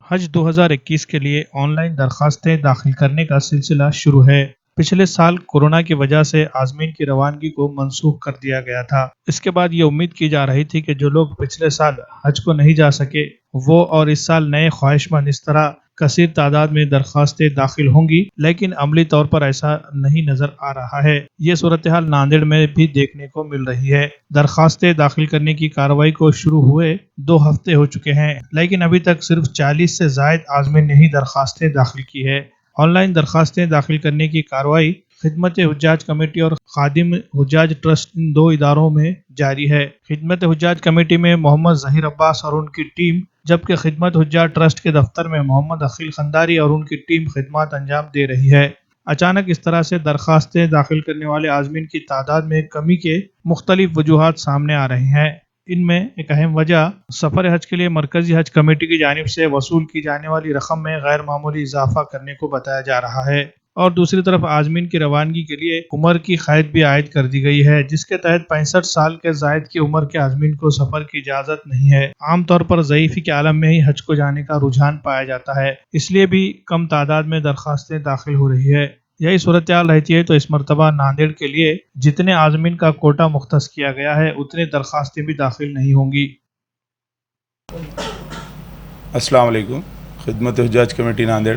हज 2021 के लिए ऑनलाइन दरखास्तें दाखिल करने का सिलसिला शुरू है। पिछले साल कोरोना की वजह से आज़मीन की रवानगी को मंसूख कर दिया गया था। इसके बाद ये उम्मीद की जा रही थी कि जो लोग पिछले साल हज को नहीं जा सके वो और इस साल नए ख्वाहिशमंद इस तरह कसीर तादाद में दरखास्तें दाखिल होंगी, लेकिन अमली तौर पर ऐसा नहीं नजर आ रहा है। ये सूरत हाल नांदेड़ में भी देखने को मिल रही है। दरखास्तें दाखिल करने की कार्रवाई को शुरू हुए 2 हफ्ते हो चुके हैं, लेकिन अभी तक सिर्फ 40 से जायद आज़मीन ने ही दरखास्तें दाखिल की है। ऑनलाइन दरखास्तें दाखिल करने की कार्रवाई खिदमत हुज्जाज कमेटी और खादिम हुज्जाज ट्रस्ट इन 2 इदारों में जारी है। खिदमत हुज्जाज कमेटी में मोहम्मद जहीर अब्बास और उनकी टीम, जबकि खिदमत हुज्जाज ट्रस्ट के दफ्तर में मोहम्मद अकील खंदारी और उनकी टीम खिदमत अंजाम दे रही है। अचानक इस तरह से दरखास्तें दाखिल करने वाले आज़मीन की तादाद में कमी के मुख्तलिफ वजूहात सामने आ रहे हैं। इनमें एक अहम वजह सफर हज के लिए मरकजी हज कमेटी की जानिब से वसूल की जाने वाली रकम में गैर मामूली इजाफा करने को बताया जा रहा है, और दूसरी तरफ आज़मीन की रवानगी के लिए उम्र की कैद भी आयद कर दी गई है, जिसके तहत 65 साल के जायद की उम्र के आज़मीन को सफर की इजाजत नहीं है। आमतौर पर ज़ईफ़ी के आलम में ही हज को जाने का रुझान पाया जाता है, इसलिए भी कम तादाद में दरखास्तें दाखिल हो रही है। यही सूरत हाल रहती है तो इस मरतबा नांदेड़ के लिए जितने आज़मीन का कोटा मुख्तस किया गया है उतने दरखास्तें भी दाखिल नहीं होंगी। अस्सलाम वालेकुम। खिदमत हुज्जाज कमेटी नांदेड़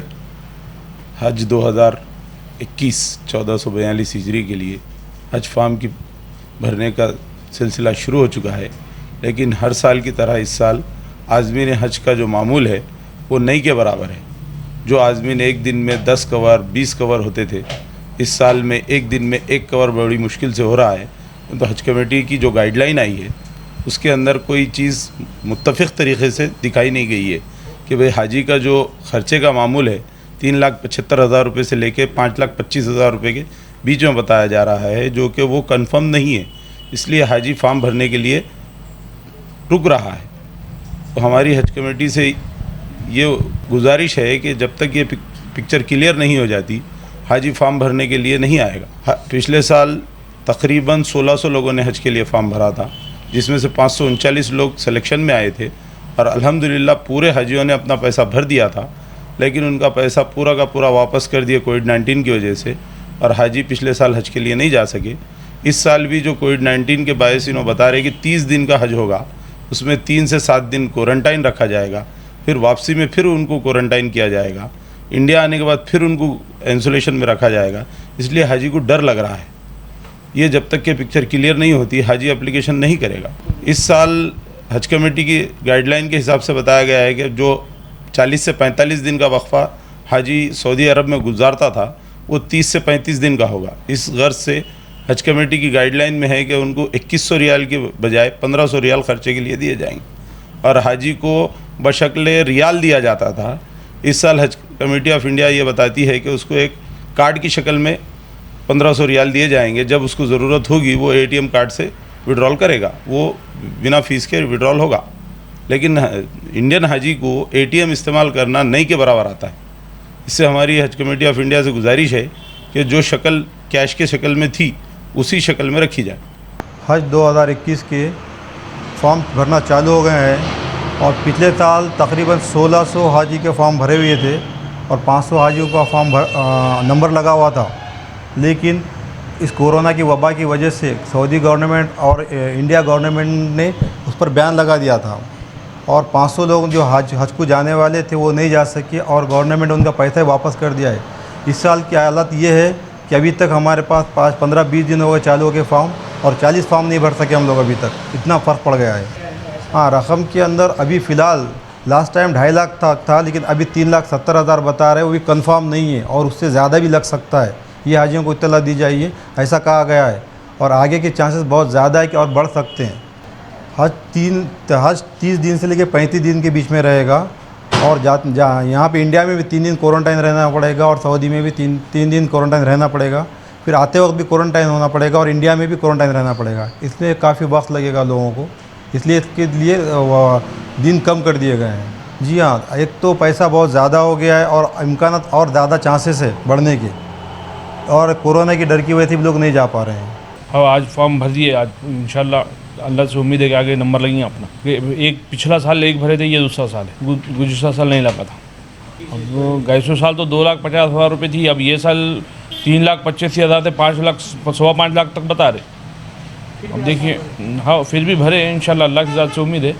हज 2021 1442 हिजरी के लिए हज फार्म की भरने का सिलसिला शुरू हो चुका है, लेकिन हर साल की तरह इस साल आज़मीन हज का जो मामूल है वो नहीं के बराबर है। जो आज़मीन एक दिन में 10 कवर 20 कवर होते थे, इस साल में एक दिन में 1 कवर बड़ी मुश्किल से हो रहा है। तो हज कमेटी की जो गाइडलाइन आई है उसके अंदर कोई चीज़ मुत्तफ़िक़ तरीक़े से दिखाई नहीं गई है कि भाई हाजी का जो ख़र्चे का मामूल है 3,75,000 रुपये से लेके 5,25,000 रुपये के बीच में बताया जा रहा है, जो कि वो कंफर्म नहीं है। इसलिए हाजी फार्म भरने के लिए रुक रहा है। तो हमारी हज कमेटी से ये गुजारिश है कि जब तक ये पिक्चर क्लियर नहीं हो जाती हाजी फार्म भरने के लिए नहीं आएगा। पिछले साल तकरीबन 1600 लोगों ने हज के लिए फ़ार्म भरा था, जिसमें से 539 लोग सिलेक्शन में आए थे और अल्हम्दुलिल्लाह पूरे हाजियों ने अपना पैसा भर दिया था, लेकिन उनका पैसा पूरा का पूरा वापस कर दिया कोविड-19 की वजह से, और हाजी पिछले साल हज के लिए नहीं जा सके। इस साल भी जो कोविड-19 के बायस इन्होंने बता रहे कि 30 दिन का हज होगा, उसमें 3 से 7 दिन क्वारंटाइन रखा जाएगा, फिर वापसी में फिर उनको क्वारंटाइन किया जाएगा, इंडिया आने के बाद फिर उनको आइसोलेशन में रखा जाएगा। इसलिए हाजी को डर लग रहा है। ये जब तक के पिक्चर क्लियर नहीं होती हाजी एप्लीकेशन नहीं करेगा। इस साल हज कमेटी की गाइडलाइन के हिसाब से बताया गया है कि जो 40 से 45 दिन का वक्फ़ा हाजी सऊदी अरब में गुजारता था वो 30 से 35 दिन का होगा। इस गर्ज से हज कमेटी की गाइडलाइन में है कि उनको 2100 रियाल के बजाय 1500 रियाल ख़र्चे के लिए दिए जाएंगे, और हाजी को बशक्ल रियाल दिया जाता था। इस साल हज कमेटी ऑफ इंडिया ये बताती है कि उसको एक कार्ड की शक्ल में 1500 रियाल दिए जाएंगे। जब उसको ज़रूरत होगी वो ATM कार्ड से विड्रॉल करेगा, वो बिना फ़ीस के विड्रॉल होगा। लेकिन इंडियन हाजी को ATM इस्तेमाल करना नहीं के बराबर आता है। इससे हमारी हज कमेटी ऑफ इंडिया से गुजारिश है कि जो शक्ल कैश के शक्ल में थी उसी शक्ल में रखी जाए। हज 2021 के फॉर्म भरना चालू हो गए हैं, और पिछले साल तकरीबन 1600 हाजी के फॉर्म भरे हुए थे और 500 हाजियों का फॉर्म नंबर लगा हुआ था। लेकिन इस कोरोना की वबा की वजह से सऊदी गवर्नमेंट और इंडिया गवर्नमेंट ने उस पर बैन लगा दिया था, और 500 लोग जो हज को जाने वाले थे वो नहीं जा सके, और गवर्नमेंट उनका पैसा वापस कर दिया है। इस साल की हालत ये है कि अभी तक हमारे पास 15-20 दिन हो गए चालू हो गए फॉर्म, और 40 फॉर्म नहीं भर सके हम लोग अभी तक। इतना फ़र्क पड़ गया है। हाँ, रकम के अंदर अभी फ़िलहाल लास्ट टाइम 2.5 लाख था, लेकिन अभी 3,70,000 बता रहे हैं, वो भी कंफर्म नहीं है, और उससे ज़्यादा भी लग सकता है। ये हाजियों को इत्तला दी जाइए, ऐसा कहा गया है, और आगे के चांसेस बहुत ज़्यादा है कि और बढ़ सकते हैं। हज 30 दिन से लेकर 35 दिन के बीच में रहेगा, और यहाँ पे इंडिया में भी 3 दिन क्वारंटाइन रहना पड़ेगा, और सऊदी में भी 3 दिन क्वारंटाइन रहना पड़ेगा, फिर आते वक्त भी क्वारंटाइन होना पड़ेगा, और इंडिया में भी क्वारंटाइन रहना पड़ेगा। इसमें काफ़ी वक्त लगेगा लोगों को, इसलिए इसके लिए दिन कम कर दिए गए हैं। जी हाँ, एक तो पैसा बहुत ज़्यादा हो गया है, और इम्कान और ज़्यादा चांसेस है बढ़ने के, और कोरोना की डर की वजह से भी लोग नहीं जा पा रहे हैं। हाँ, आज फॉर्म भर दिए, आज इंशाल्लाह अल्लाह से उम्मीद है कि आगे नंबर लगेंगे अपना। एक पिछला साल एक भरे थे, ये दूसरा साल है, गुज़श्ता साल नहीं लगा था। अब गैसों साल तो 2,50,000 रुपये थी, अब ये साल 3,85,000 थे, 5 लाख 5.25 लाख तक बता रहे। अब देखिए, हाँ फिर भी भरे इंशाल्लाह, अल्लाह की ज़ात से उम्मीद है।